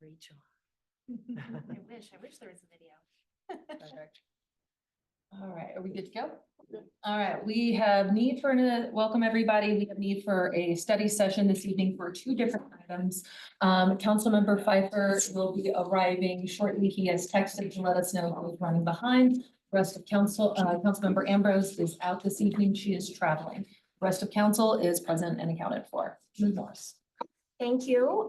Rachel. I wish there was a video. Perfect. All right, are we good to go? All right, we have need for, welcome everybody. We have need for a study session this evening for two different items. Councilmember Pfeiffer will be arriving shortly. He has texted to let us know who's running behind. Rest of council, Councilmember Ambrose is out this evening. She is traveling. Rest of council is present and accounted for. Ms. Morris. Thank you.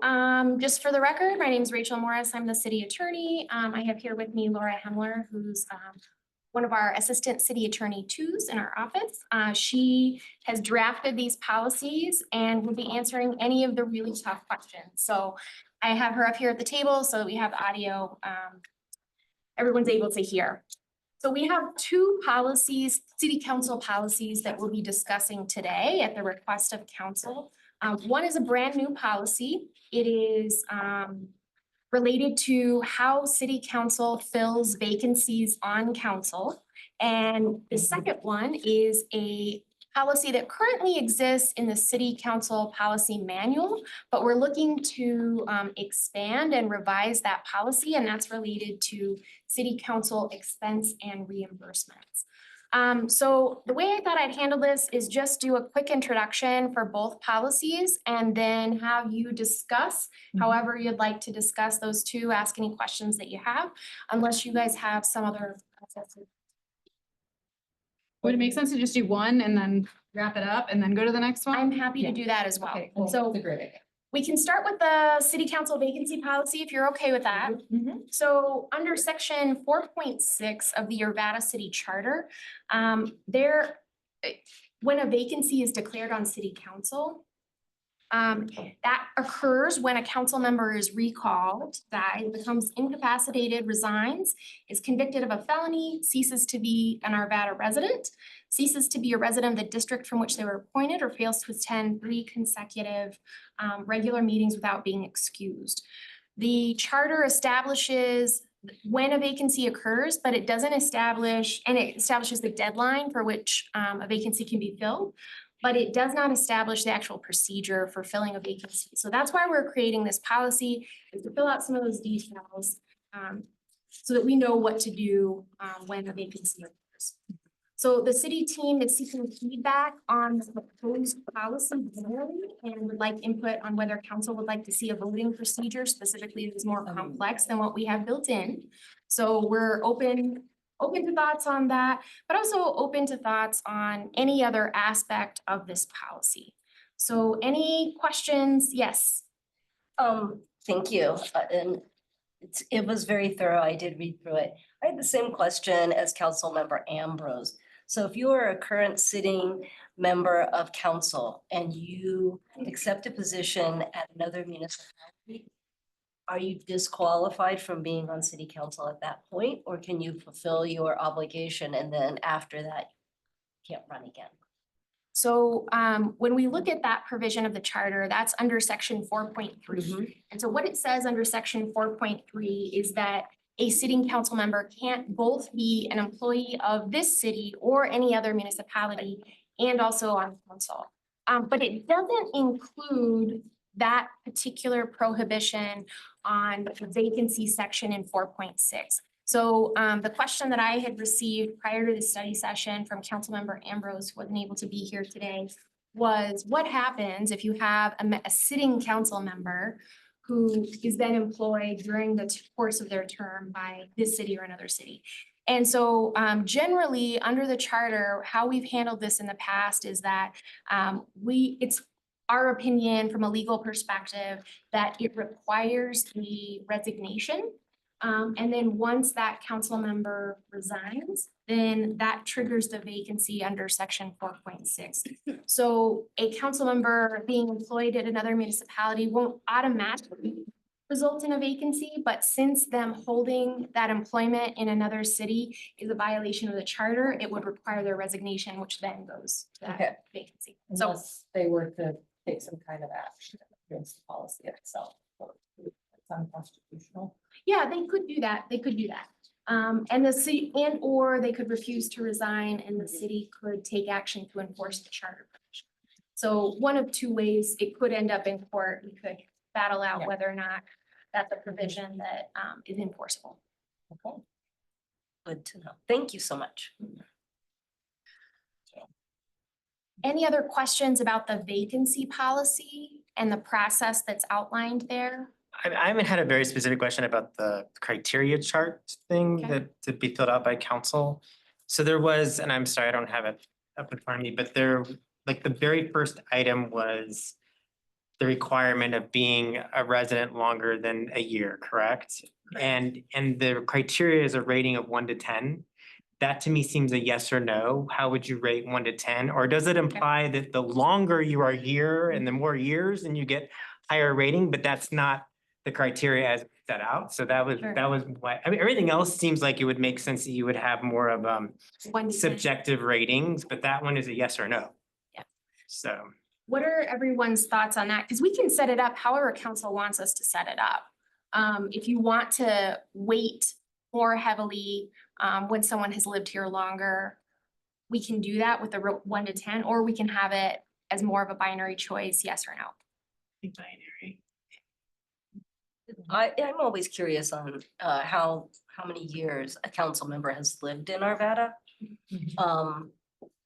Just for the record, my name is Rachel Morris. I'm the city attorney. I have here with me Laura Hemler, who's one of our assistant city attorney twos in our office. She has drafted these policies and will be answering any of the really tough questions. So I have her up here at the table so that we have audio. Everyone's able to hear. So we have two policies, city council policies that we'll be discussing today at the request of council. One is a brand new policy. It is related to how city council fills vacancies on council. And the second one is a policy that currently exists in the city council policy manual, but we're looking to expand and revise that policy, and that's related to city council expense and reimbursements. So the way I thought I'd handle this is just do a quick introduction for both policies and then have you discuss however you'd like to discuss those two, ask any questions that you have, unless you guys have some other processes. Would it make sense to just do one and then wrap it up and then go to the next one? I'm happy to do that as well. Okay, cool. So That's a great idea. we can start with the city council vacancy policy if you're okay with that. So under section 4.6 of the Arvada City Charter, when a vacancy is declared on city council, that occurs when a council member is recalled, dies, becomes incapacitated, resigns, is convicted of a felony, ceases to be an Arvada resident, ceases to be a resident of the district from which they were appointed, or fails to attend 3 consecutive regular meetings without being excused. The charter establishes when a vacancy occurs, but it doesn't establish, and it establishes the deadline for which a vacancy can be filled, but it does not establish the actual procedure for filling a vacancy. So that's why we're creating this policy, is to fill out some of those details so that we know what to do when a vacancy occurs. So the city team is seeking feedback on the proposed policy generally and would like input on whether council would like to see a voting procedure specifically that is more complex than what we have built in. So we're open to thoughts on that, but also open to thoughts on any other aspect of this policy. So any questions? Yes. Thank you. And it was very thorough. I did read through it. I had the same question as Councilmember Ambrose. So if you are a current sitting member of council and you accept a position at another municipality, are you disqualified from being on city council at that point, or can you fulfill your obligation and then after that you can't run again? So when we look at that provision of the charter, that's under section 4.3. And so what it says under section 4.3 is that a sitting council member can't both be an employee of this city or any other municipality and also on council. But it doesn't include that particular prohibition on the vacancy section in 4.6. So the question that I had received prior to the study session from Councilmember Ambrose, who wasn't able to be here today, was what happens if you have a sitting council member who is then employed during the course of their term by this city or another city. And so generally under the charter, how we've handled this in the past is that it's our opinion from a legal perspective that it requires the resignation. And then once that council member resigns, then that triggers the vacancy under section 4.6. So a council member being employed at another municipality won't automatically result in a vacancy, but since them holding that employment in another city is a violation of the charter, it would require their resignation, which then goes to that vacancy. So Unless they were to take some kind of action against the policy itself. It's unconstitutional. yeah, they could do that. They could do that. And the city or they could refuse to resign and the city could take action to enforce the charter provision. So one of two ways it could end up in court. We could battle out Yeah. whether or not that's a provision that is enforceable. Okay. Good to know. Thank you so much. Any other questions about the vacancy policy and the process that's outlined there? I haven't had a very specific question about the criteria chart thing Okay. that to be filled out by council. So there was, and I'm sorry, I don't have it up in front of me, but there, like the very first item was the requirement of being a resident longer than a year, correct? And the criteria is a rating of 1 to 10. That to me seems a yes or no. How would you rate 1 to 10? Or does it imply that the longer you are here and the more years and you get higher rating, but that's not the criteria as set out? So that was, Sure. why, I mean, everything else seems like it would make sense that you would have more of 1 to 10. subjective ratings, but that one is a yes or no. Yeah. So. What are everyone's thoughts on that? Because we can set it up however council wants us to set it up. If you want to weight more heavily when someone has lived here longer, we can do that with a 1 to 10, or we can have it as more of a binary choice, yes or no. Binary. I'm always curious on how many years a council member has lived in Arvada.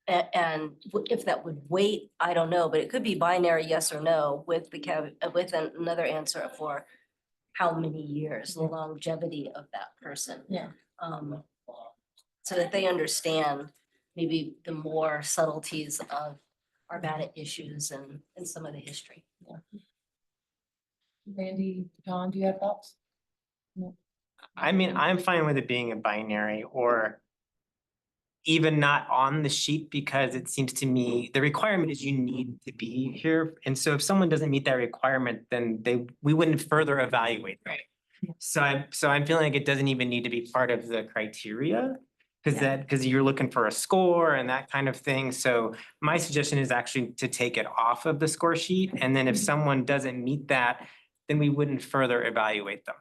And if that would weight, I don't know, but it could be binary, yes or no, with with another answer for how many years, the longevity of that person. Yeah. So that they understand maybe the more subtleties of Arvada issues and some of the history. Randy, John, do you have thoughts? I mean, I'm fine with it being a binary or even not on the sheet, because it seems to me the requirement is you need to be here. And so if someone doesn't meet that requirement, then we wouldn't further evaluate. Them. Right. So I'm feeling like it doesn't even need to be part of the criteria. Because you're looking for a score and that kind of thing. So my suggestion is actually to take it off of the score sheet. And then if someone doesn't meet that, then we wouldn't further evaluate them.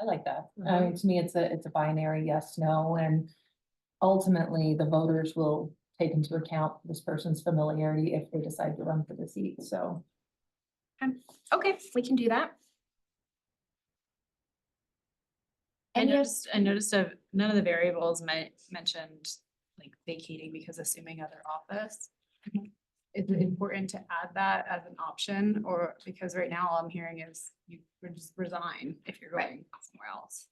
I like that. I mean, to me, it's a binary yes, no, and ultimately the voters will take into account this person's familiarity if they decide to run for the seat, so. Okay, we can do that. I Any oth- noticed none of the variables mentioned like vacating because assuming other office. Is it important to add that as an option, or because right now all I'm hearing is you would just resign if you're going somewhere else?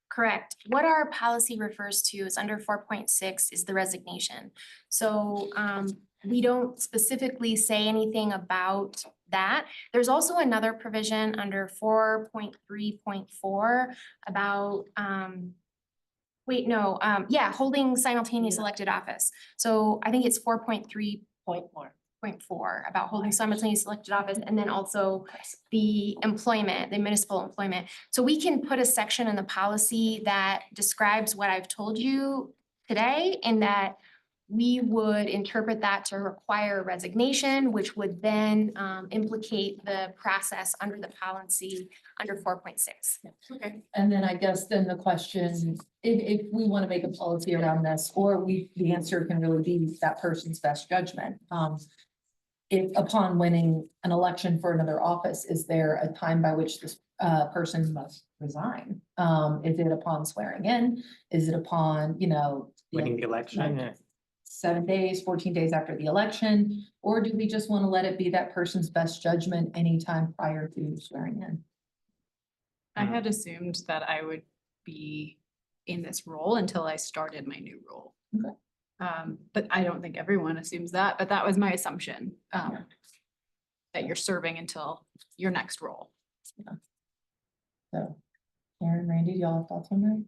Correct. What our policy refers to is under 4.6 is the resignation. So we don't specifically say anything about that. There's also another provision under 4.3.4 about holding simultaneous elected office. So I think it's 4.3.4 about holding simultaneous elected office, and then also the employment, the municipal employment. So we can put a section in the policy that describes what I've told you today, and that we would interpret that to require resignation, which would then implicate the process under the policy under 4.6. Okay. And then I guess then the question, if we want to make a policy around this, or the answer can really be that person's best judgment. If upon winning an election for another office, is there a time by which this person must resign? Is it upon swearing in? Is it upon, Winning the election, Right. 7 days, 14 days after the election? Or do we just want to let it be that person's best judgment anytime prior to swearing in? I had assumed that I would be in this role until I started my new role. Okay. But I don't think everyone assumes that, but that was my assumption. That you're serving until your next role. So, Aaron, Randy, do y'all have thoughts on that?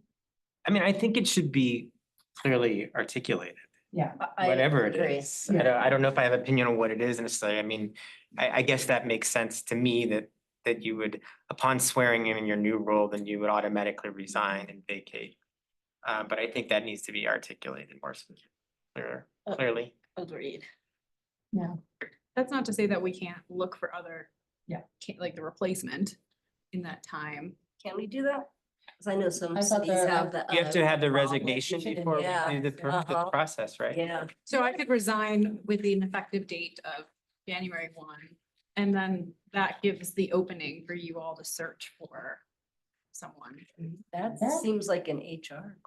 I mean, I think it should be clearly articulated, Yeah. whatever it agree. is. I don't know if I have opinion on what it is necessarily. I mean, I guess that makes sense to me that you would, upon swearing in your new role, then you would automatically resign and vacate. But I think that needs to be articulated more clearly. Agreed. Yeah. That's not to say that we can't look for other. Yeah. Like the replacement in that time. Can we do that? Because I know some I thought cities there- have the. You have to have the problem. resignation before we Yeah. do the Uh-huh. process, right? Yeah, So I could resign with an effective date of January 1, And then that gives the opening for you all to search for someone. That Yeah. seems like an HR.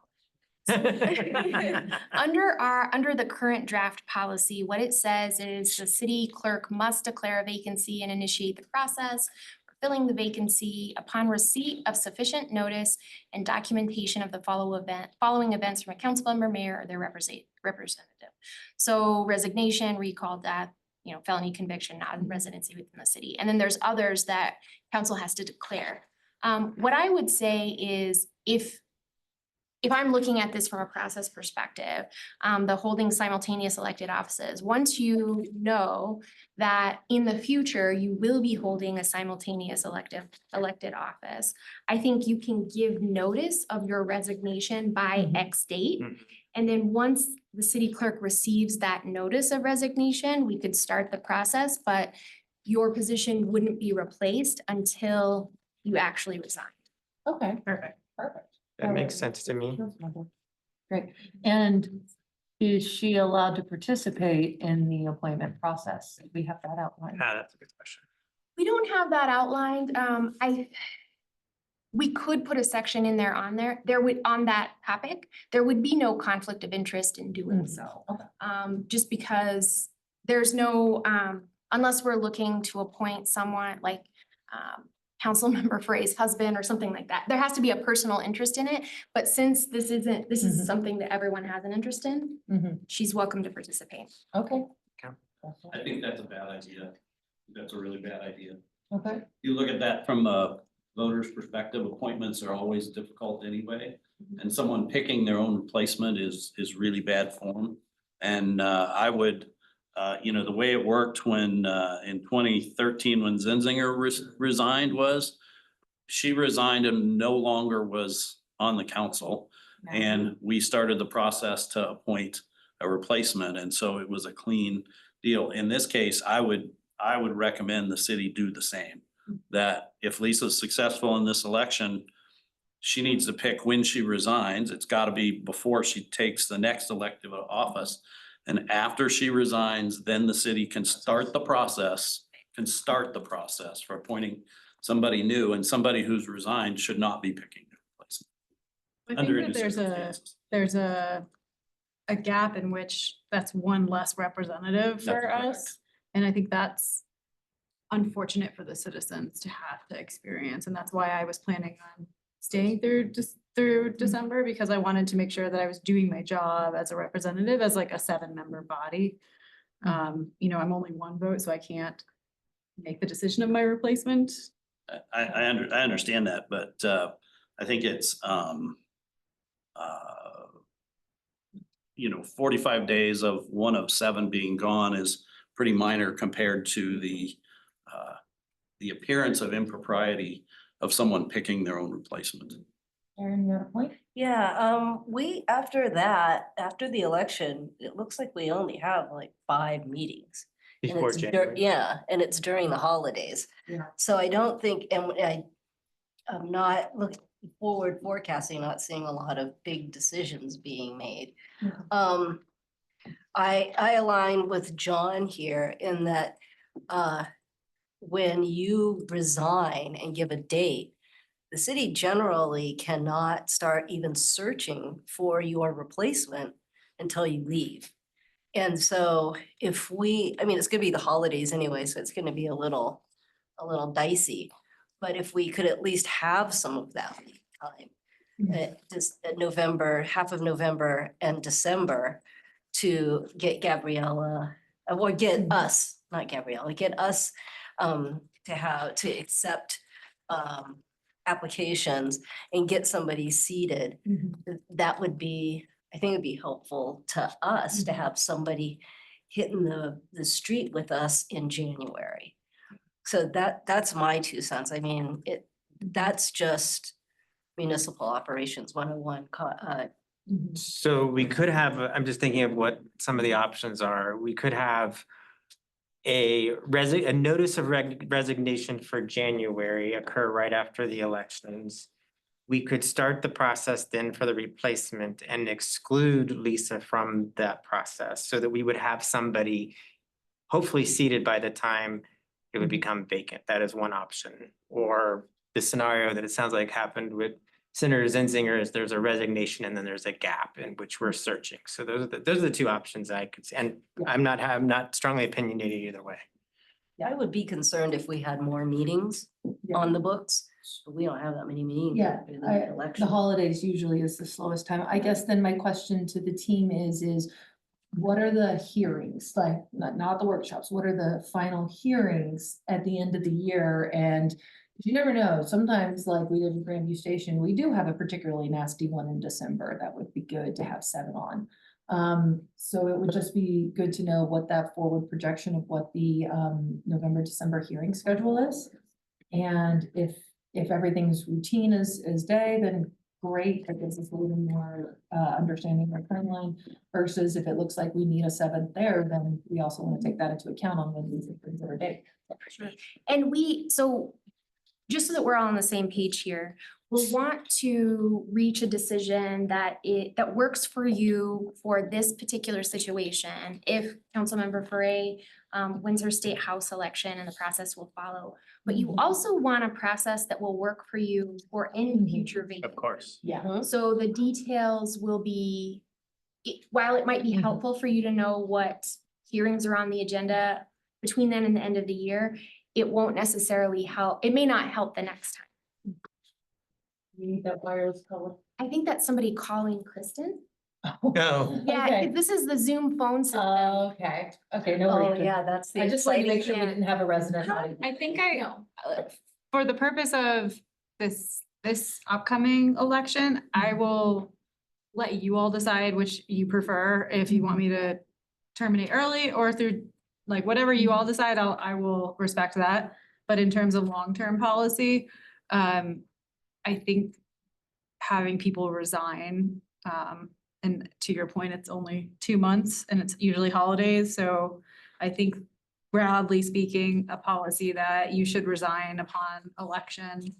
Under the current draft policy, what it says is the city clerk must declare a vacancy and initiate the process for filling the vacancy upon receipt of sufficient notice and documentation of the following events from a council member, mayor, or their representative. So resignation, recall, death, felony conviction, non-residency within the city. And then there's others that council has to declare. What I would say is if I'm looking at this from a process perspective, the holding simultaneous elected offices, once you know that in the future you will be holding a simultaneous elected office, I think you can give notice of your resignation by Mhm. X date. Mhm. And then once the city clerk receives that notice of resignation, we could start the process, but your position wouldn't be replaced until you actually resign. Okay, Perfect. perfect. That makes sense to me. Great. And is she allowed to participate in the appointment process? We have that outlined. That's a good question. We don't have that outlined. We could put a section in there on that topic. There would be no conflict of interest in doing so. Okay. Just because there's no, unless we're looking to appoint someone like, council member Frey's husband or something like that. There has to be a personal interest in it, but since this is Mhm. something that everyone has an interest in, Mhm. she's welcome to participate. Okay. I think that's a bad idea. That's a really bad idea. Okay. You look at that from a voter's perspective, appointments are always difficult anyway. And someone picking their own replacement is really bad form. And I would, the way it worked when in 2013, when Zenzinger resigned was, she resigned and no longer was on the council. And we started the process to appoint a replacement. And so it was a clean deal. In this case, I would recommend the city do the same. That if Lisa's successful in this election, she needs to pick when she resigns. It's got to be before she takes the next elective office. And after she resigns, then the city can start the process for appointing somebody new, and somebody who's resigned should not be picking their replacement. I Under think any that circumstances. there's a gap in which that's one less representative That's for correct. us. And I think that's unfortunate for the citizens to have to experience. And that's why I was planning on staying through December, because I wanted to make sure that I was doing my job as a representative, as like a 7-member body. I'm only one vote, so I can't make the decision of my replacement. I understand that, but I think it's 45 days of one of 7 being gone is pretty minor compared to the appearance of impropriety of someone picking their own replacement. Erin, you have a point? Yeah, after the election, it looks like we only have like 5 meetings. And Before it's January. Yeah, and it's during the holidays. Yeah. So I don't think, and I'm not looking forward forecasting, not seeing a lot of big decisions being made. Mhm. I align with John here in that when you resign and give a date, the city generally cannot start even searching for your replacement until you leave. And so it's gonna be the holidays anyway, so it's gonna be a little dicey. But if we could at least have some of that time, just November, half of November and December to get Gabriella, or get us, not Gabriella, get us to accept applications and get somebody seated. That would be, I think it'd be helpful to us to have somebody hitting the street with us in January. So that's my 2 cents. I mean, that's just municipal operations 101. So we could have, I'm just thinking of what some of the options are. We could have a notice of resignation for January occur right after the elections. We could start the process then for the replacement and exclude Lisa from that process so that we would have somebody hopefully seated by the time it would become vacant. That is one option. Or the scenario that it sounds like happened with Senator Zenzinger is there's a resignation and then there's a gap in which we're searching. So those are the two options I could see. And I'm not strongly opinionated either way. Yeah, I would be concerned if we had more meetings on the books, but we don't have that many meetings. Yeah, after the The election. holidays usually is the slowest time. I guess then my question to the team is what are the hearings, like, not the workshops, what are the final hearings at the end of the year? And you never know, sometimes like we did in Grandview Station, we do have a particularly nasty one in December that would be good to have 7 on. So it would just be good to know what that forward projection of what the November, December hearing schedule is. And if everything's routine as day, then great, that gives us a little more understanding of our timeline. Versus if it looks like we need a 7th there, then we also want to take that into account on when we consider date. And so just so that we're all on the same page here, we'll want to reach a decision that works for you for this particular situation. If Councilmember Foray wins her state house election and the process will follow. But you also want a process that will work for you for any future vacancies. Of course. Yeah. So the details will be, while it might be helpful for you to know what hearings are on the agenda between then and the end of the year, it won't necessarily help. It may not help the next time. You need that wireless color. I think that's somebody calling Kristen. No. Yeah, Okay. this is the Zoom phone system. Okay, no Oh, worries. yeah, that's the I just wanted to make exciting. sure we didn't have a resident. I think for the purpose of this upcoming election, I will let you all decide which you prefer, if you want me to terminate early or through, like, whatever you all decide, I will respect that. But in terms of long-term policy, I think having people resign, and to your point, it's only 2 months and it's usually holidays, so I think broadly speaking, a policy that you should resign upon election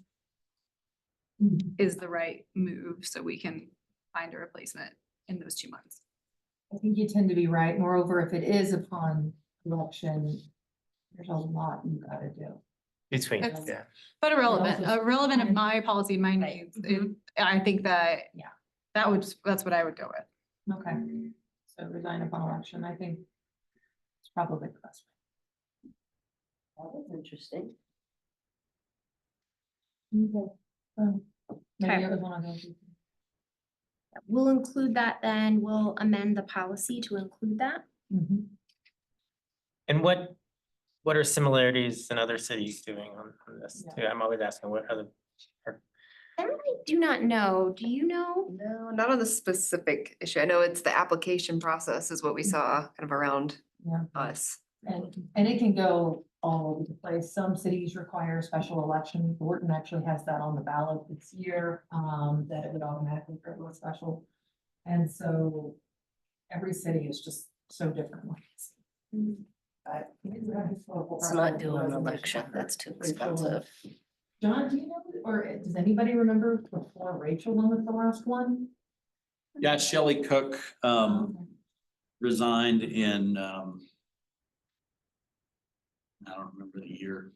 is the right move, so we can find a replacement in those 2 months. I think you tend to be right. Moreover, if it is upon election, there's a lot you gotta do. Between, That's- yeah. But irrelevant also- of my policy, my Right. needs, I think that. Yeah. That's what I would go with. Okay, so resign upon election, I think it's probably the best. That's interesting. Okay. Maybe Okay. others wanna go through. We'll include that then. We'll amend the policy to include that. Mhm. And what are similarities in other cities doing on this too? I'm always asking what other. That I do not know. Do you know? No, not on the specific issue. I know it's the application process is what we saw kind of around Yeah. us. And it can go all over the place. Some cities require a special election. Wharton actually has that on the ballot this year, that it would automatically go to a special. And so every city is just so different. But Let's not do an election. That's too expensive. John, do you know, or does anybody remember before Rachel won with the last one? Yeah, Shelley Cook resigned in I don't remember the year,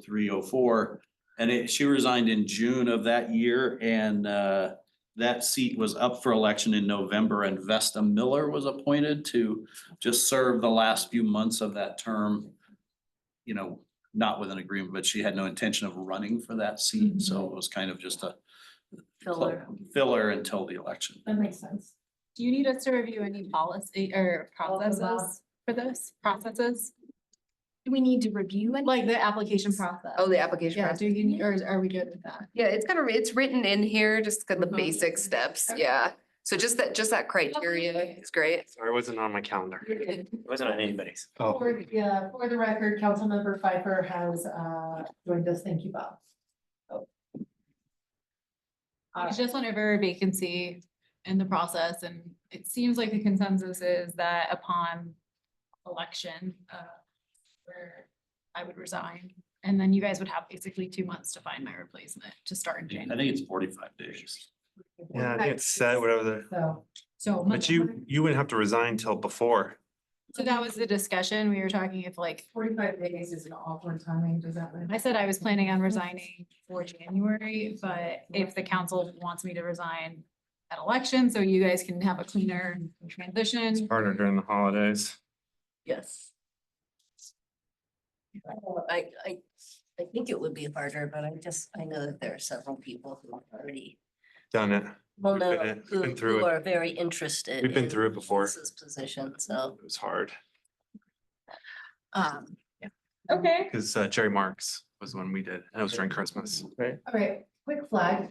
03, 04. And she resigned in June of that year, and that seat was up for election in November, and Vesta Miller was appointed to just serve the last few months of that term. You know, not with an agreement, but she had no intention of running for that seat, so it was kind of just a filler until the election. That makes sense. Do you need us to review any policy or All processes for this, processes? Do we need to review any? Like the application process? Oh, the application Yeah, process. do you, or are we good with that? Yeah, it's kind of, it's written in here, just kind of the Mhm. basic steps. Okay. Yeah. So just that criteria is great. Sorry, it wasn't on my calendar. It wasn't on anybody's. Oh, For the record, Councilmember Pfeiffer has joined us. Thank you, Bob. It's just whenever a vacancy in the process, and it seems like the consensus is that upon election, where I would resign, and then you guys would have basically 2 months to find my replacement to start in I January. think it's 45 days. yeah, I think it's set, whatever the, So, So. but you wouldn't have to resign till before. So that was the discussion. We were talking if like, 45 days is an awkward timing, does that mean? I said I was planning on resigning for January, but if the council wants me to resign at election, so you guys can have a cleaner transition. Harder during the holidays. Yes. I think it would be harder, but I know that there are several people who have already Done it. know, been who through it. are very interested. We've been in through it before. Lisa's position, so. It was hard Okay. because Jerry Marks was when we did, and it was during Christmas. Right. All right, quick flag.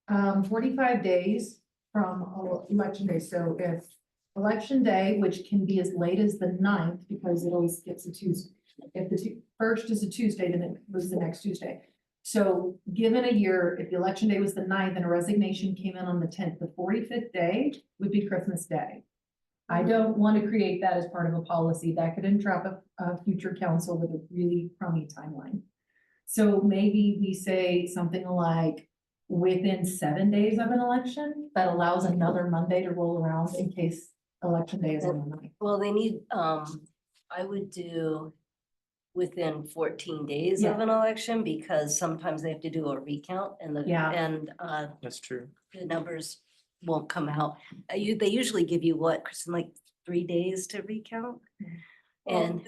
45 days from election day, so if election day, which can be as late as the 9th, because it always skips a Tuesday. If the first is a Tuesday, then it was the next Tuesday. So given a year, if the election day was the 9th and a resignation came in on the 10th, the 45th day would be Christmas Day. I don't want to create that as part of a policy that could entrap a future council with a really crummy timeline. So maybe we say something like within 7 days of an election, that allows another Monday to roll around in case election day is on the 9th. Well, they need, I would do within 14 days of Yeah. an election, because sometimes they have to do a recount and Yeah. That's true. the numbers won't come out. They usually give you what, Kristen, like 3 days to recount? And,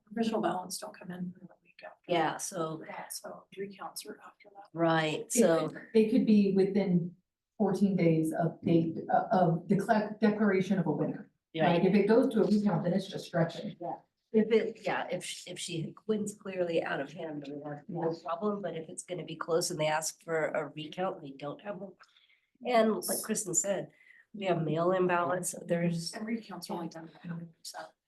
Provisional ballots don't come in for a week after. yeah, so, that, so recounts are after that. right, so, They could be within 14 days of date, of declaration of a winner. right. Like if it goes to a recount, then it's just stretching. If she wins clearly out of hand, then we have no problem, but if it's gonna be close and they ask for a recount, they don't have one. And like Kristen said, we have mail-in ballots, there's, And recounts are only done at 100%.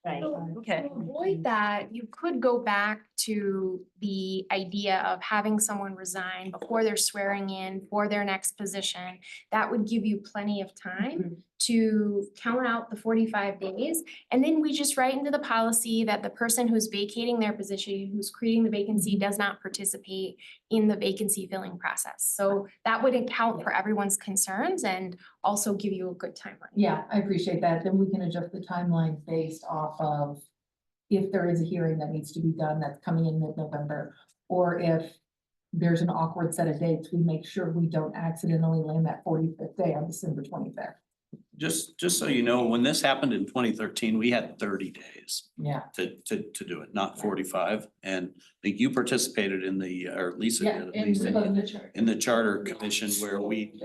right, okay. To avoid that, you could go back to the idea of having someone resign before they're swearing in for their next position. That would give you plenty of time to count out the 45 days. And then we just write into the policy that the person who's vacating their position, who's creating the vacancy, does not participate in the vacancy filling process. So that would account for everyone's concerns and also give you a good timeline. Yeah, I appreciate that. Then we can adjust the timeline based off of if there is a hearing that needs to be done that's coming in mid-November, or if there's an awkward set of dates, we make sure we don't accidentally land that 45th day on December 25th. Just so you know, when this happened in 2013, we had 30 days Yeah. to do it, not 45. And I think you participated in the, or Lisa Yeah, did at and least, the chart. in the charter commission where we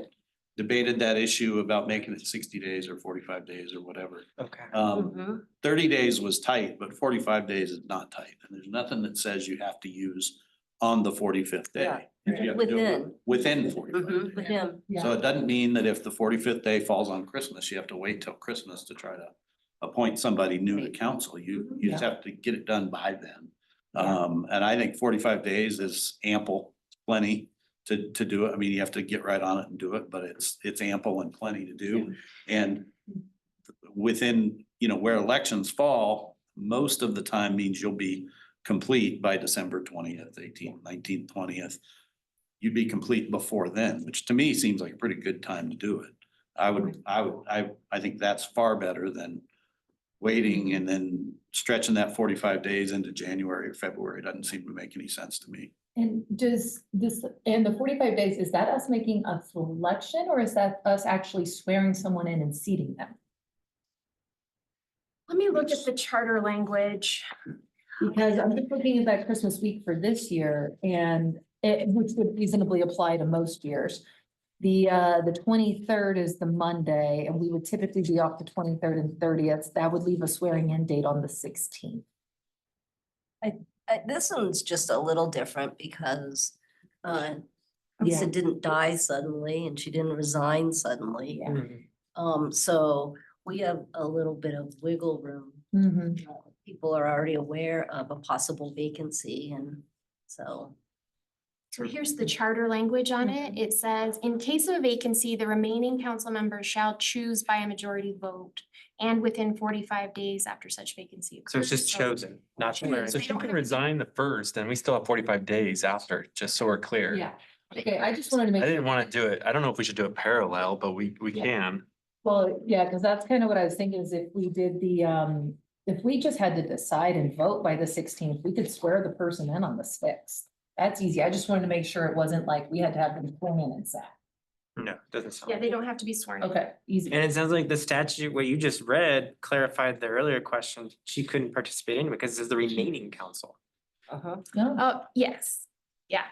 debated that issue about making it 60 days or 45 days or whatever. Okay. Mhm. 30 days was tight, but 45 days is not tight. And there's nothing that says you have to use on the 45th day. Yeah. You have to do it Within 45 Mhm, days. with him, So it doesn't mean that if the 45th day falls on Christmas, you have to wait till Christmas to try to appoint somebody new to Right. council. You just have to get it done by then. Yeah. And I think 45 days is ample, plenty to do it. I mean, you have to get right on it and do it, but it's ample and plenty to do. And within, where elections fall, most of the time means you'll be complete by December 20th, 18th, 19th, 20th. You'd be complete before then, which to me seems like a pretty good time to do it. I think that's far better than waiting and then stretching that 45 days into January or February. Doesn't seem to make any sense to me. And does this, and the 45 days, is that us making a selection, or is that us actually swearing someone in and seating them? Let me look at the charter language. Because I'm just looking at that Christmas week for this year, and which would reasonably apply to most years. The 23rd is the Monday, and we would typically be off the 23rd and 30th. That would leave a swearing in date on the 16th. This one's just a little different because Lisa didn't die suddenly and she didn't resign suddenly. So we have a little bit of wiggle room. Mhm. People are already aware of a possible vacancy, and so. So here's the charter language on it. It says, in case of a vacancy, the remaining council members shall choose by a majority vote and within 45 days after such vacancy occurs. So it's just chosen, not swearing. So if you can resign the first, and we still have 45 days after, just so we're clear. Yeah, okay, I just wanted to I make. didn't want to do it. I don't know if we should do it parallel, but we Yeah. can. Well, yeah, because that's kind of what I was thinking, is if we did the if we just had to decide and vote by the 16th, we could swear the person in on the 6th. That's easy. I just wanted to make sure it wasn't like we had to have them sworn in and sat. No, doesn't sound. Yeah, they don't have to be sworn in. Okay, easy. And it sounds like the statute, what you just read clarified the earlier question. She couldn't participate anyway because this is the remaining council. Uh-huh. No, Oh, yes, yeah.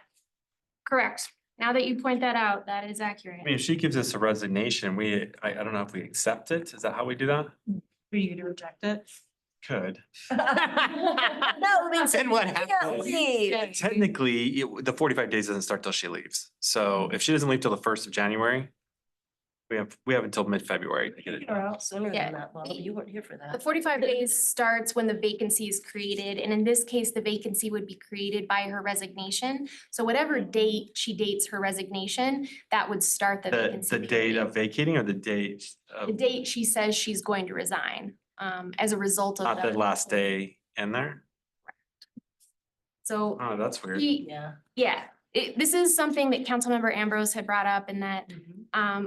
Correct. Now that you point that out, that is accurate. I mean, if she gives us a resignation, I don't know if we accept it. Is that how we do that? Are you gonna reject it? Could. No, I mean. Then what yeah, happens? leave. Technically, the 45 days doesn't start till she leaves. So if she doesn't leave till the 1st of January, we have until mid-February to get it. You're out sooner Yeah. than that, Bob. You weren't here for The that. 45 days starts when the vacancy is created, and in this case, the vacancy would be created by her resignation. So whatever date she dates her resignation, that would start the The vacancy. date period. of vacating or the date The of, date she says she's going to resign, as a result of. not the last day in there? So, Oh, that's weird. Yeah. yeah, this is something that Councilmember Ambrose had brought up in that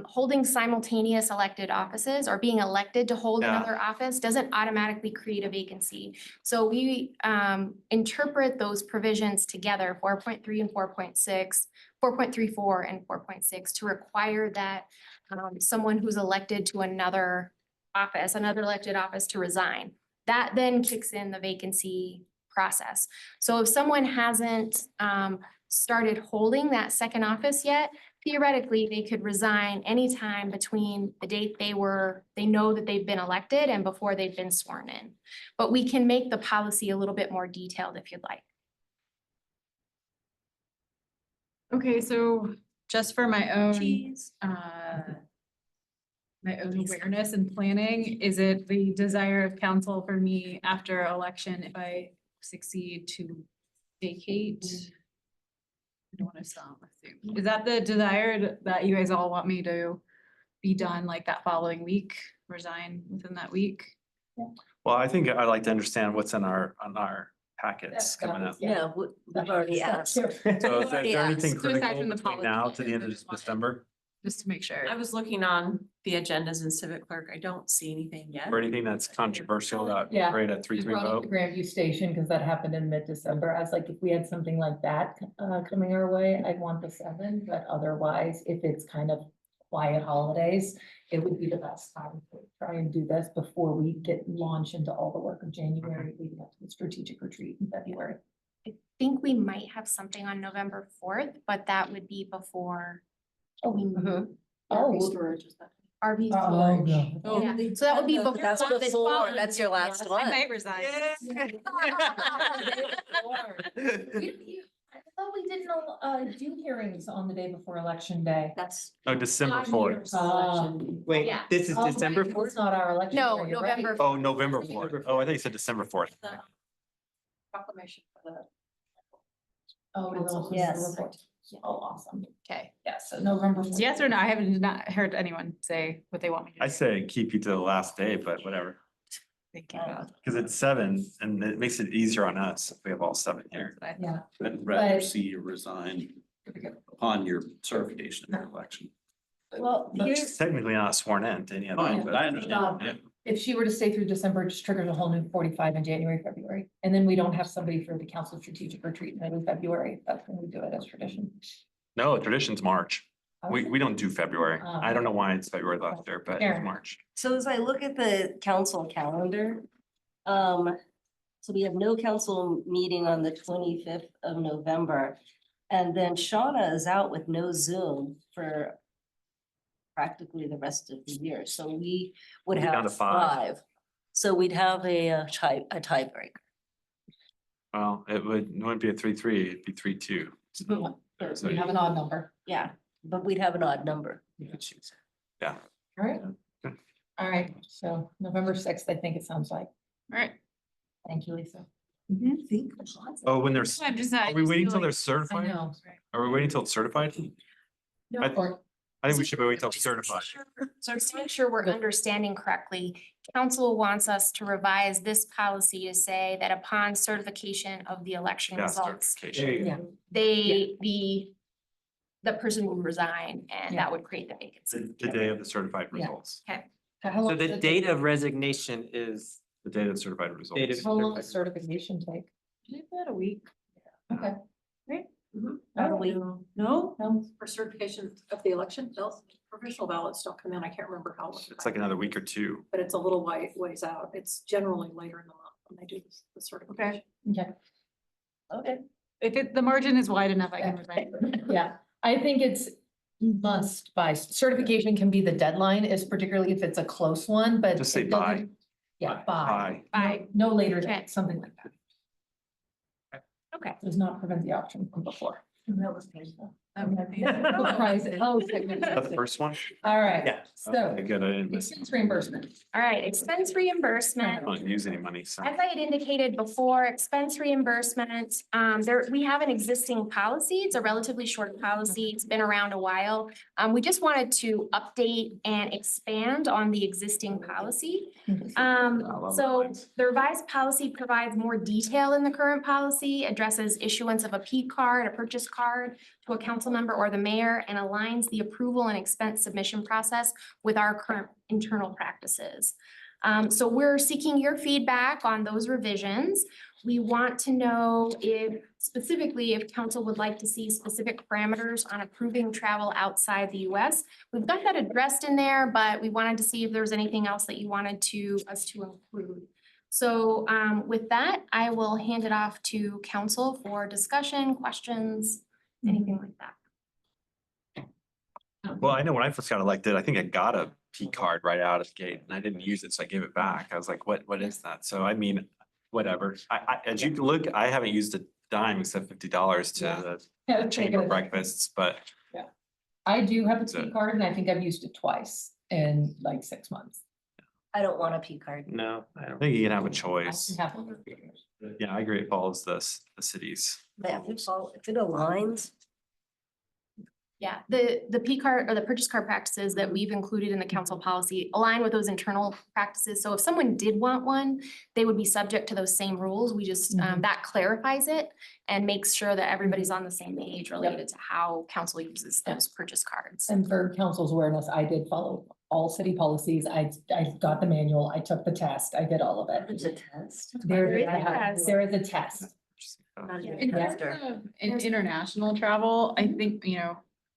holding simultaneous elected offices or being elected to hold Yeah. another office doesn't automatically create a vacancy. So we interpret those provisions together, 4.3 and 4.6, 4.34 and 4.6, to require that someone who's elected to another office, another elected office, to resign. That then kicks in the vacancy process. So if someone hasn't started holding that second office yet, theoretically, they could resign anytime between the date they know that they've been elected and before they've been sworn in. But we can make the policy a little bit more detailed if you'd like. Okay, so just for my own, Cheese. my own awareness and planning, is it the desire of council for me after election, if I succeed, to vacate? I don't want to sound assume. Is that the desire that you guys all want me to be done like that following week, resign within that week? Well, I think I'd like to understand what's on our packets coming up. Yeah, we've already asked. So is there Already asked. anything So aside critical from the between now policy, to the end of I just wanted- December? Just to make sure. I was looking on the agendas in Civic Clerk. I don't see anything yet. Or anything that's controversial that Yeah. create a You 3-3 brought up the vote? Grandview Station, because that happened in mid-December. I was like, if we had something like that coming our way, I'd want the 7, but otherwise, if it's kind of quiet holidays, it would be the best time to try and do this before we get launched into all the work of January, leading up to the strategic retreat in February. I think we might have something on November 4th, but that would be before we move Oh, Storage is that. RV oh, storage. no. Yeah, so that would be before. That's the before, following that's your week. last I one. might resign. I thought we didn't do hearings on the day before election day. That's. Oh, December 5 4th. years. Wait, Yeah. this is Oh, right, December It's 4th? not our election. No, day, you're right. November. Oh, November 4th. Oh, I thought you said December 4th. Proclamation for the. Oh, it is also Yes. November 4th. Oh, awesome. Okay. Yeah, so November. 4th. Yes or no? I haven't not heard anyone say what they want me to do. I say keep you to the last day, but whatever. Thank you. Because it's 7 and it makes it easier on us if we have all 7 here. That's what I thought. Yeah. I'd rather But- see you resign upon your certification of election. Well, But- here's, She's technically not sworn in to any of Fine, that. but I understand. Yeah. If she were to stay through December, it just triggers a whole new 45 in January, February. And then we don't have somebody for the council strategic retreat in early February. That's when we do it as tradition. No, tradition's March. We don't do February. Oh. I don't know why it's February last year, but Fair. it's March. so as I look at the council calendar, so we have no council meeting on the 25th of November. And then Shauna is out with no Zoom for practically the rest of the year. So we would We'll be down have to 5. 5. So we'd have a tiebreak. Well, it wouldn't be a 3-3, it'd be 3-2. So we have an odd number. Yeah, but we'd have an odd number. Yeah. All right. Okay. All right, so November 6th, I think it sounds like. All right. Thank you, Lisa. Oh, when there's, I'm just. are we waiting till they're I certified? know. Are we waiting till it's certified? I- Or- I think we should wait till it's certified. So to make sure we're understanding correctly, council wants us to revise this policy to say that upon certification of the election Yeah, results, certification. Yeah. the person would resign and Yeah. that would create the vacancy. The day of the certified Yeah. results. How long So the does it date take? of resignation is The date of certified results. Date of- How long does certification take? Maybe about a week. Okay. About a week. No, No? for certification of the election, those provisional ballots don't come in. I can't remember how long. It's like another week or two. But it's a little ways out. It's generally later in the month when they do the certification. Okay. Okay. If the margin is wide enough, I can resign. Yeah, I think it's must by certification can be the deadline, is particularly if it's a close one, but. Just say it by. doesn't- Yeah, by. Bye. No later than Okay. something like that. Okay. Does not prevent the option from before. That was painful. Surprise. Oh, Is that the first one? All right, Yeah. so Okay, good, I didn't miss. expense reimbursement. All right, expense I reimbursement. don't use any money, so. As I had indicated before, expense reimbursement, we have an existing policy. It's a relatively short policy. It's been around a while. We just wanted to update and expand on the existing policy. love the So lines. the revised policy provides more detail in the current policy, addresses issuance of a P card, a purchase card to a council member or the mayor, and aligns the approval and expense submission process with our current internal practices. So we're seeking your feedback on those revisions. We want to know if specifically if council would like to see specific parameters on approving travel outside the US. We've got that addressed in there, but we wanted to see if there's anything else that you wanted us to include. So with that, I will hand it off to council for discussion, questions, anything like that. Well, I know when I first got elected, I think I got a P card right out of the gate and I didn't use it, so I gave it back. I was like, what is that? So I mean, whatever. As you look, I haven't used a dime except $50 to the chamber breakfasts, but I do have a So- P card and I think I've used it twice in like 6 months. I don't want a P card. No, I I don't. think you can have a I choice. can have one of yours. Yeah, I agree. It follows the cities. Yeah, if it aligns, Yeah, the P card or the purchase card practices that we've included in the council policy align with those internal practices. So if someone did want one, they would be subject to those same rules. We just, that clarifies it and makes sure that everybody's on the same page related to how council uses those purchase cards. And for council's awareness, I did follow all city policies. I got the manual, I took the test, I did all of it's it. a test. There is a test. There is a test. Not even In a terms tester. of international travel, I think,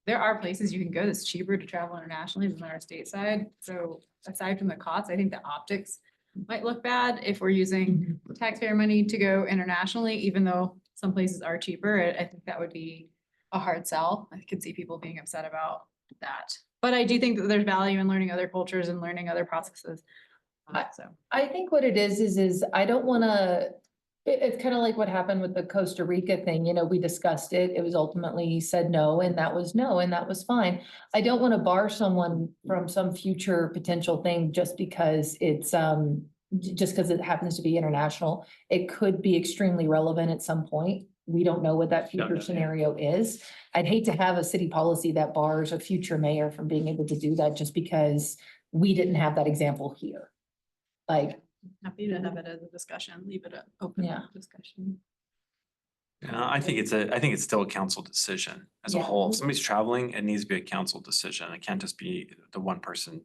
there are places you can go that's cheaper to travel internationally than our stateside. So aside from the cost, I think the optics might look bad if we're using taxpayer money to go internationally, even though some places are cheaper. I think that would be a hard sell. I could see people being upset about that. But I do think that there's value in learning other cultures and learning other processes. So. I think what it is I don't wanna, it's kind of like what happened with the Costa Rica thing, we discussed it, it was ultimately said no, and that was no, and that was fine. I don't want to bar someone from some future potential thing just because it's, just because it happens to be international. It could be extremely relevant at some point. We don't know what that future scenario is. I'd hate to have a city policy that bars a future mayor from being able to do that just because we didn't have that example here. Like, Happy to have it as a discussion, leave it an open Yeah. discussion. I think it's still a council decision as a Yeah. whole. If somebody's traveling, it needs to be a council decision. It can't just be the one person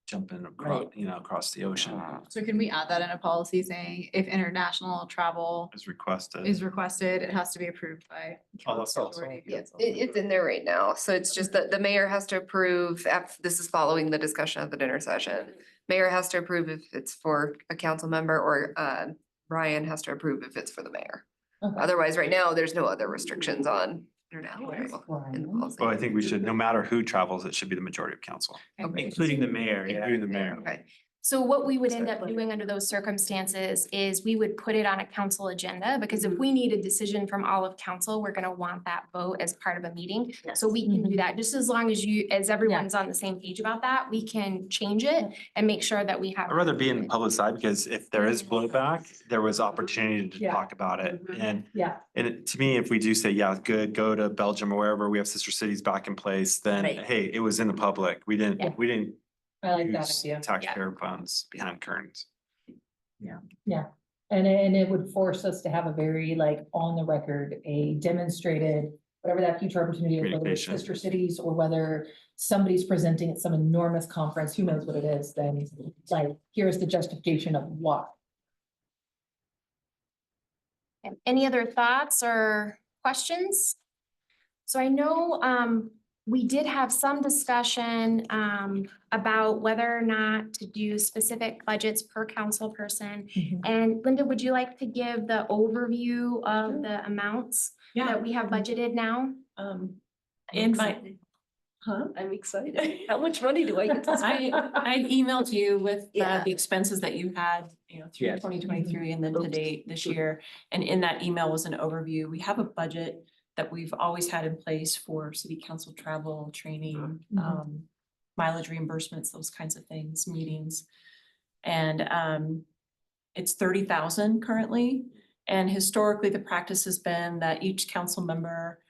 jumping across the ocean So can we add that in a policy saying if international travel as requested. is requested, it has to be approved by. All of council council. majority of Yeah, council? it's in there right now. So it's just that the mayor has to approve, this is following the discussion at the dinner session. Mayor has to approve if it's for a council member or Ryan has to approve if it's for the mayor. Okay. Otherwise, right now, there's no other restrictions on international travel in the policy. Well, I think we should, no matter who travels, it should be the majority of council, Including the mayor, yeah. including the mayor. Okay, So what we would end up doing under those circumstances is we would put it on a council agenda, because if we need a decision from all of council, we're gonna want that vote as part of a meeting. So we can do that, just as long as everyone's on the same page about that, we can change it and make sure that we have. I'd rather be in the public side because if there is blowback, there was opportunity to Yeah. talk about it. And Yeah. to me, if we do say, yeah, good, go to Belgium or wherever, we have sister cities back in place, then, Right. hey, it was in the public. We Yeah. didn't I like that use idea. taxpayer funds behind curtains. And it would force us to have a very like on the record, a demonstrated whatever that future opportunity is, whether it's Communication. sister cities or whether somebody's presenting at some enormous conference, who knows what it is, then like, here's the justification of why. And any other thoughts or questions? So I know we did have some discussion about whether or not to do specific budgets per council person. And Linda, would you like to give the overview of the amounts that we have budgeted now? In I'm excited. How much money do I get to spend? I emailed you with Yeah. the expenses that you had, through Yes. 2023 and then to date this year. And in that email was an overview. We have a budget that we've always had in place for city council travel, training, mileage reimbursements, those kinds of things, meetings. And it's 30,000 currently. And historically, the practice has been that each council member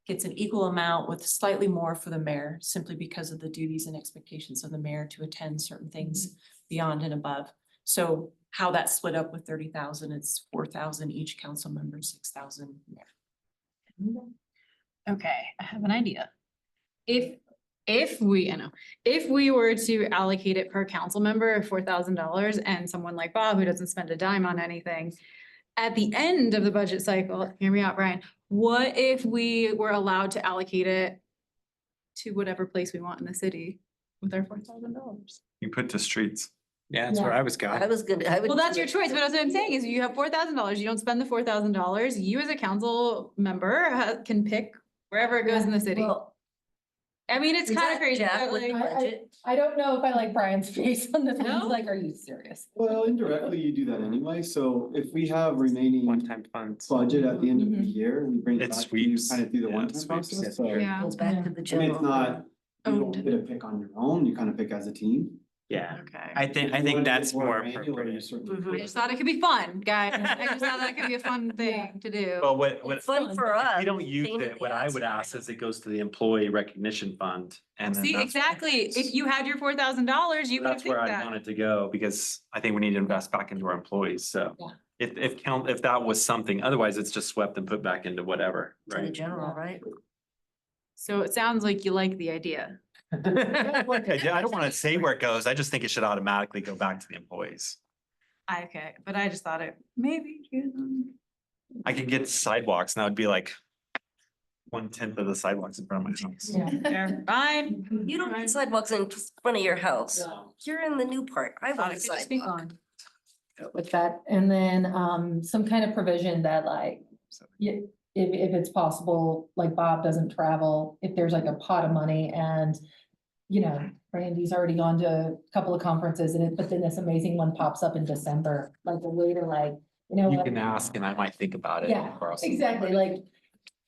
gets an equal amount with slightly more for the mayor, simply because of the duties and expectations of the mayor to attend certain things beyond and above. So how that's split up with 30,000, it's 4,000 each council member, 6,000 mayor. Okay, I have an idea. If we were to allocate it per council member of $4,000 and someone like Bob, who doesn't spend a dime on anything, at the end of the budget cycle, hear me out, Brian, what if we were allowed to allocate it to whatever place we want in the city with our $4,000? You put to streets. Yeah, that's where I was going. I was gonna, I would. Well, that's your choice, but that's what I'm saying is you have $4,000, you don't spend the $4,000, you as a council member can pick wherever it goes in the city. Well, I mean, it's is kind that of crazy, Jack but with the like, budget? I don't know if I like Brian's face on this, No? he's like, are you serious? Well, indirectly, you do that anyway, so if we have remaining One-time funds. budget at the end of the Mhm. year, we bring it It back to you sweeps. kind of through the Yeah, one-time sweeps, process, that's so. yeah. Goes back to the I mean, general. it's not, you Owned. don't get to pick on your own, you kind of pick as a team. Yeah, Okay. I If think you wanna that's get more granular, you appropriate. certainly Mhm. I could. just thought it could be fun, guys. I just thought that could be a fun thing to do. Well, what, It's fun for us. if we don't use pain in it, the what I ass would for ask them. is it goes to the employee recognition fund. And then See, that's- exactly. If you had your $4,000, you could That's pick where I want that. it to go, because I think we need to invest back into our employees, so. Yeah. If that was something, otherwise it's just swept and put back into whatever, To the right? general, right? So it sounds like you like the idea. Look, I don't wanna say where it goes, I just think it should automatically go back to the employees. Okay, but I just thought it maybe. I could get sidewalks, and that would be like 1/10 of the sidewalks in front of my house. Yeah. They're fine. You don't need sidewalks in front of your house. You're in the new part. I Thought want a it could just be sidewalk. fun. With that, and then some kind of provision that like, yeah, if it's possible, like Bob doesn't travel, if there's like a pot of money and, you know, Randy's already gone to a couple of conferences and but then this amazing one pops up in December, like a way to like, you know. You what? can ask and I might think about it. Yeah, or else- exactly, like,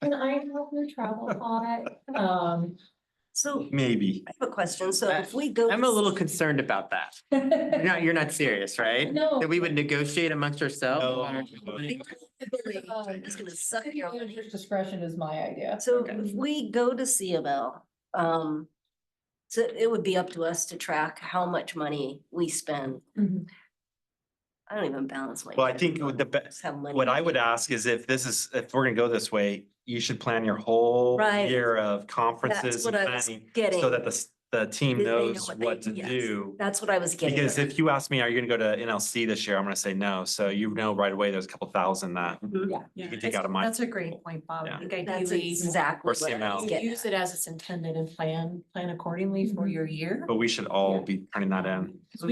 can I help your travel pot? So Maybe. I have a question. So if we go. I'm a little concerned about that. You're not serious, right? No. That we would negotiate amongst ourselves? It's gonna suck your money. Manager's discretion is my idea. So if we go to CML, so it would be up to us to track how much money we spend. Mhm. I don't even balance my. Well, I think the Just have money. what I would ask is if we're gonna go this way, you should plan your whole Right. year of That's conferences and what I was planning getting. so that the team They know knows what what they- to yes. do. That's what I was getting. Because at. if you ask me, are you gonna go to NLC this year? I'm gonna say no. So you know right away, there's a couple thousand that Mhm. you can take out of my. That's a great point, Bob. Yeah. I think That's ideally, exactly Or what I CML. was you getting use at. it as it's intended and plan accordingly for your year. But we should all be turning that in. Because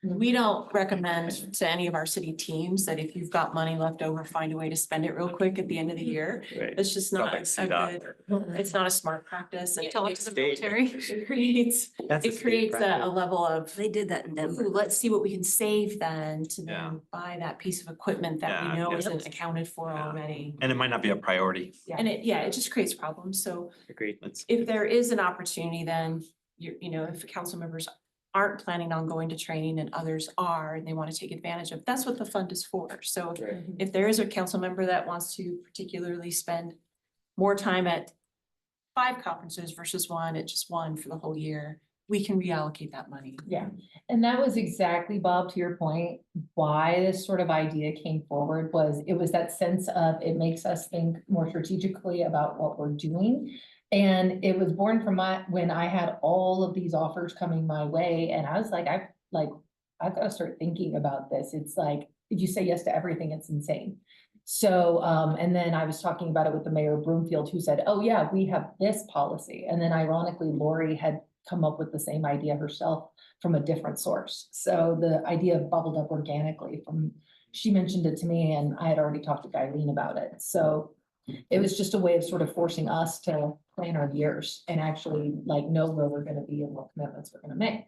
we don't recommend to any of our city teams that if you've got money left over, find a way to spend it real quick at the end of the year. It's just not Like, see a that. good, it's not a smart practice. and You it tell it makes- to the military. It creates, That's a it state creates a practice. level of, They did that in Denver. ooh, let's see what we can save then to Yeah. then buy that piece of equipment that Yeah, we know yeah. isn't accounted for Yeah. already. And it might not be a priority. And it just creates problems. So Agreed. if there is an opportunity, then if council members aren't planning on going to training and others are, and they want to take advantage of, that's what the fund is for. So if there is a council member that wants to particularly spend more time at 5 conferences versus one at just one for the whole year, we can reallocate that money. Yeah, and that was exactly, Bob, to your point, why this sort of idea came forward was, it was that sense of, it makes us think more strategically about what we're doing. And it was born from when I had all of these offers coming my way, and I was like, I've got to start thinking about this. It's like, if you say yes to everything, it's insane. So, and then I was talking about it with the mayor of Broomfield, who said, oh yeah, we have this policy. And then ironically, Lori had come up with the same idea herself from a different source. So the idea bubbled up organically from, she mentioned it to me and I had already talked to Guyleen about it. So it was just a way of sort of forcing us to plan our years and actually like know where we're gonna be and what commitments we're gonna make.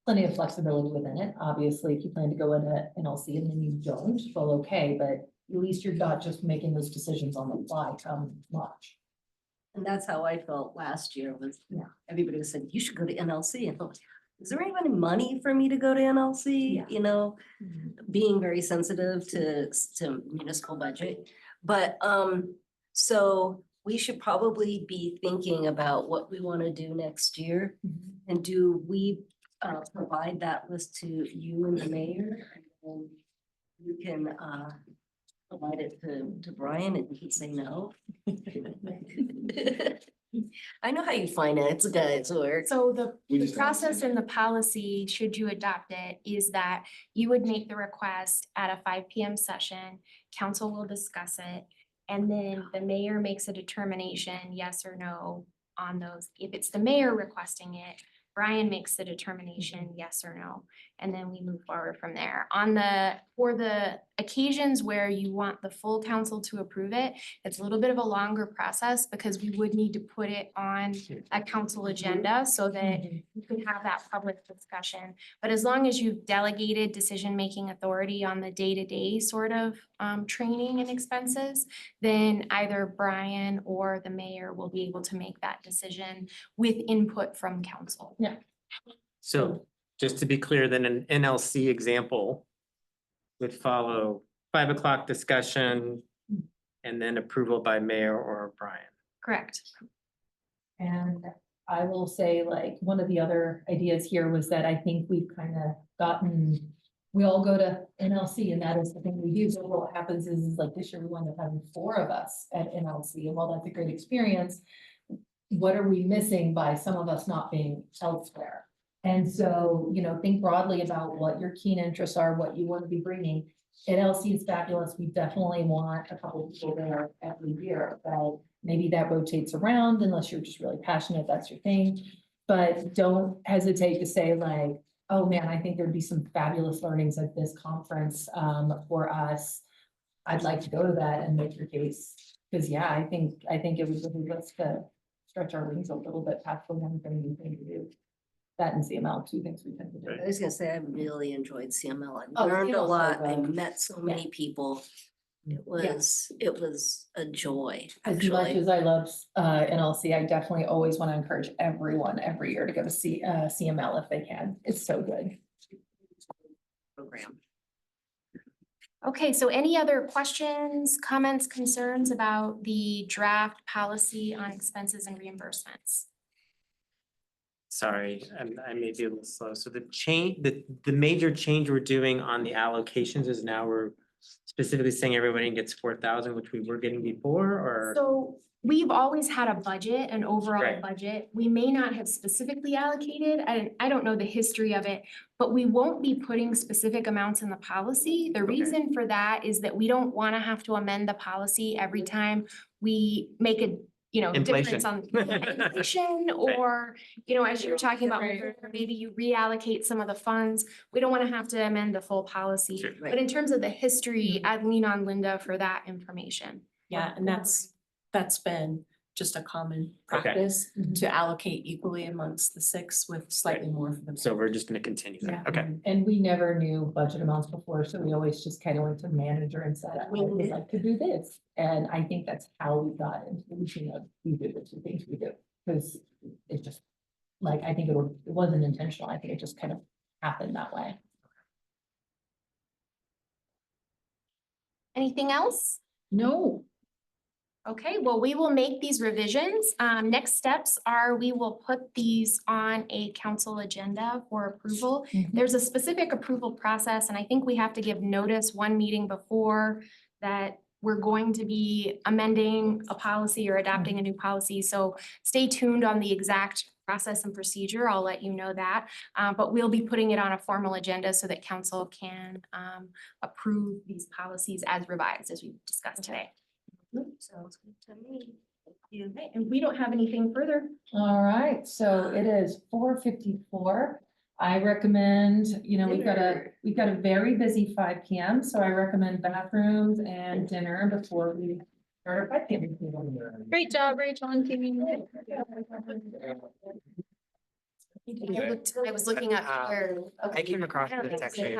Plenty of flexibility within it. Obviously, if you plan to go into NLC and then you don't, well, okay, but at least you're not just making those decisions on the fly come March. And that's how I felt last year was, Yeah. everybody was saying, you should go to NLC. And I thought, is there any money for me to go to NLC? Yeah. You know, being very sensitive to municipal budget. But, so we should probably be thinking about what we want to do next year. And do we provide that list to you and the mayor? And you can provide it to Brian and he can say no. I know how you finance guys work. So We the just- process and the policy, should you adopt it, is that you would make the request at a 5 PM session. Council will discuss it. And then the mayor makes a determination, yes or no, on those. If it's the mayor requesting it, Brian makes the determination, yes or no, and then we move forward from there. For the occasions where you want the full council to approve it, it's a little bit of a longer process because we would need to put it on a council agenda so that you can have that public discussion. But as long as you've delegated decision-making authority on the day-to-day sort of training and expenses, then either Brian or the mayor will be able to make that decision with input from council. So just to be clear, then an NLC example would follow 5 o'clock discussion and then approval by mayor or Brian. Correct. And I will say, like, one of the other ideas here was that I think we've kind of gotten, we all go to NLC and that is the thing we do. So what happens is like this year we wound up having 4 of us at NLC. And while that's a great experience, what are we missing by some of us not being elsewhere? And so, you know, think broadly about what your keen interests are, what you want to be bringing. NLC is fabulous. We definitely want a couple people there every year, but maybe that rotates around unless you're just really passionate, that's your thing. But don't hesitate to say like, oh man, I think there'd be some fabulous learnings at this conference for us. I'd like to go to that and make your case. Cause yeah, I think it would behoove us to stretch our wings a little bit past the one thing we think to do. That and CML, 2 things we tend to do. I was gonna say, I really enjoyed CML. I Oh, learned a CML 's so lot. I good. met so many people. It was a joy, As much actually. as I love NLC, I definitely always want to encourage everyone every year to go to CML if they can. It's so good. Program. Okay, so any other questions, comments, concerns about the draft policy on expenses and reimbursements? Sorry, I may be a little slow. So the change, the major change we're doing on the allocations is now we're specifically saying everybody gets 4,000, which we were getting before, or? So we've always had a budget, an overall Right. budget. We may not have specifically allocated, I don't know the history of it, but we won't be putting specific amounts in the policy. The reason for that is that we don't want to have to amend the policy every time we make a, difference on inflation or, as you were talking about, Right. or maybe you reallocate some of the funds. We don't want to have to amend the full policy. Sure. But in terms of the history, I'd lean on Linda for that information. Yeah, and that's been just a common Okay. practice to allocate equally amongst the 6 with slightly more for the. So we're just gonna continue that, Yeah. okay. And we never knew budget amounts before, so we always just kind of went to the manager and said, I would like to do this. And I think that's how we got into the routine of we do the 2 things we do. Because it just, like, I think it wasn't intentional. I think it just kind of happened that way. Anything else? No. Okay, well, we will make these revisions. Next steps are we will put these on a council agenda for approval. Mhm. There's a specific approval process, and I think we have to give notice one meeting before that we're going to be amending a policy or adopting a new policy. So stay tuned on the exact process and procedure. I'll let you know that. But we'll be putting it on a formal agenda so that council can approve these policies as revised, as we discussed today. Sounds good to me. Thank you. Okay, and we don't have anything further. All right, so it is 4:54. I recommend, we've got a very busy 5 PM, so I recommend bathrooms and dinner before we start our 5 PM. Great job, Rachel and team. I was looking up here. I came across I don't this think so. actually